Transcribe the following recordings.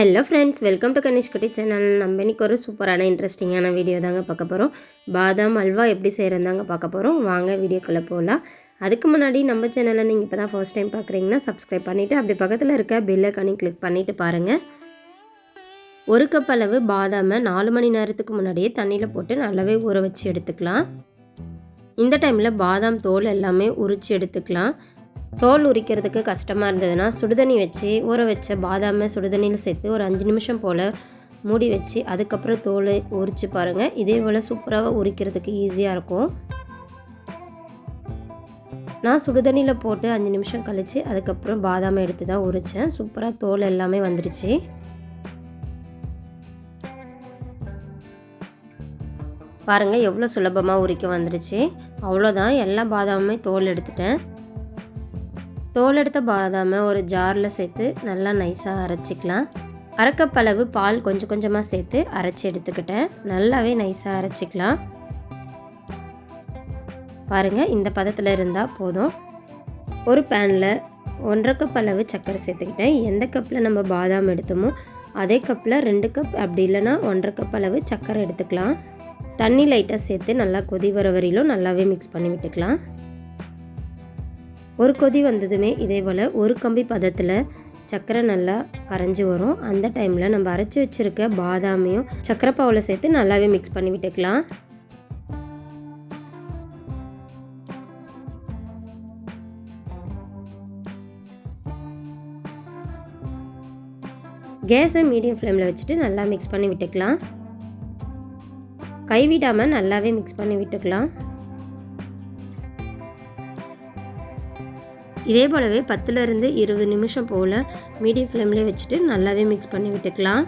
Hello friends, welcome to Ganesh குட்டி channel. நம்ம இன்றைக்கி ஒரு சூப்பரான இன்ட்ரெஸ்டிங்கான வீடியோ தாங்க பார்க்க போகிறோம். பாதாம் அல்வா எப்படி செய்கிறதாங்க பார்க்க போகிறோம். வாங்க வீடியோக்குள்ளே போகலாம். அதுக்கு முன்னாடி நம்ம சேனலை நீங்கள் இப்போ தான் ஃபர்ஸ்ட் டைம் பார்க்குறீங்கன்னா சப்ஸ்கிரைப் பண்ணிவிட்டு அப்படி பக்கத்தில் இருக்க பெல் ஐகானை கிளிக் பண்ணிவிட்டு பாருங்கள். ஒரு கப் அளவு பாதாமை 4 மணி நேரத்துக்கு முன்னாடியே தண்ணியில் போட்டு நல்லாவே ஊற வச்சு எடுத்துக்கலாம். இந்த டைமில் பாதாம் தோல் எல்லாமே உரித்து எடுத்துக்கலாம். தோல் உரிக்கிறதுக்கு கஷ்டமாக இருந்ததுன்னா சுடுதண்ணி வச்சு ஊற வச்ச பாதாமை சுடுதண்ணியில் சேர்த்து ஒரு 5 நிமிஷம் போல் மூடி வச்சு அதுக்கப்புறம் தோலை உரித்து பாருங்கள். இதே போல் சூப்பராக உரிக்கிறதுக்கு ஈஸியாக இருக்கும். நான் சுடுதண்ணியில் போட்டு 5 நிமிஷம் கழித்து அதுக்கப்புறம் பாதாமை எடுத்து தான் உரித்தேன். சூப்பராக தோல் எல்லாமே வந்துடுச்சு. பாருங்கள் எவ்வளோ சுலபமாக உரிக்க வந்துடுச்சு. அவ்வளோதான், எல்லா பாதாமுமே தோல் எடுத்துட்டேன். தோல் எடுத்த பாதாமை ஒரு ஜாரில் சேர்த்து நல்லா நைஸாக அரைச்சிக்கலாம். அரைக்கப் அளவு பால் கொஞ்சம் கொஞ்சமாக சேர்த்து அரைச்சி எடுத்துக்கிட்டேன். நல்லாவே நைஸாக அரைச்சிக்கலாம். பாருங்கள், இந்த பதத்தில் இருந்தால் போதும். ஒரு பேனில் 1.5 கப் அளவு சர்க்கரை சேர்த்துக்கிட்டேன். எந்த கப்பில் நம்ம பாதாம் எடுத்தோமோ அதே கப்பில் 2 கப், அப்படி இல்லைன்னா 1.5 கப் அளவு சர்க்கரை எடுத்துக்கலாம். தண்ணி லைட்டாக சேர்த்து நல்லா கொதி வர வரையிலும் நல்லாவே மிக்ஸ் பண்ணி விட்டுக்கலாம். ஒரு கொதி வந்ததுமே இதே போல் ஒரு கம்பி பதத்தில் சர்க்கரை நல்லா கரைஞ்சி வரும். அந்த டைமில் நம்ம அரைச்சி வச்சுருக்க பாதாமையும் சர்க்கரை பாவில் சேர்த்து நல்லாவே மிக்ஸ் பண்ணி விட்டுக்கலாம். கேஸை மீடியம் ஃப்ளேமில் வச்சுட்டு நல்லா மிக்ஸ் பண்ணி விட்டுக்கலாம். கைவிடாமல் நல்லாவே மிக்ஸ் பண்ணி விட்டுக்கலாம். இதே போலவே 10லேருந்து 20 நிமிஷம் போல் மீடியம் ஃப்ளேம்லேயே வச்சுட்டு நல்லாவே மிக்ஸ் பண்ணி விட்டுக்கலாம்.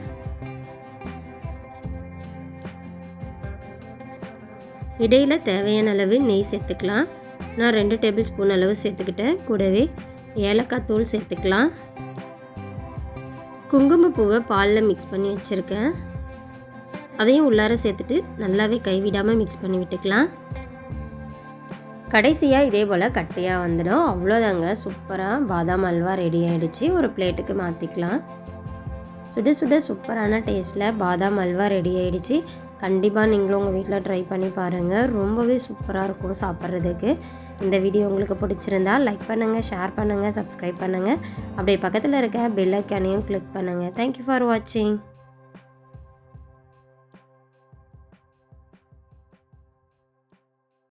இடையில் தேவையான அளவு நெய் சேர்த்துக்கலாம். நான் 2 டேபிள் ஸ்பூன் அளவு சேர்த்துக்கிட்டேன். கூடவே ஏலக்காய் தூள் சேர்த்துக்கலாம். குங்குமப்பூவை பாலில் மிக்ஸ் பண்ணி வச்சுருக்கேன். அதையும் உள்ளார சேர்த்துட்டு நல்லாவே கைவிடாமல் மிக்ஸ் பண்ணி விட்டுக்கலாம். கடைசியாக இதே போல் கட்டியாக வந்துடும். அவ்வளோதாங்க, சூப்பராக பாதாம் அல்வா ரெடி ஆகிடுச்சு. ஒரு பிளேட்டுக்கு மாற்றிக்கலாம். சுட சுட சூப்பரான டேஸ்ட்டில் பாதாம் அல்வா ரெடி ஆகிடுச்சு. கண்டிப்பாக நீங்களும் உங்கள் வீட்டில் ட்ரை பண்ணி பாருங்கள். ரொம்பவே சூப்பராக இருக்கும் சாப்பிட்றதுக்கு. இந்த வீடியோ உங்களுக்கு பிடிச்சிருந்தால் லைக் பண்ணுங்கள், ஷேர் பண்ணுங்கள், சப்ஸ்கிரைப் பண்ணுங்கள். அப்படியே பக்கத்தில் இருக்க பெல் ஐக்கானையும் கிளிக் பண்ணுங்கள். தேங்க்யூ ஃபார் வாட்சிங்.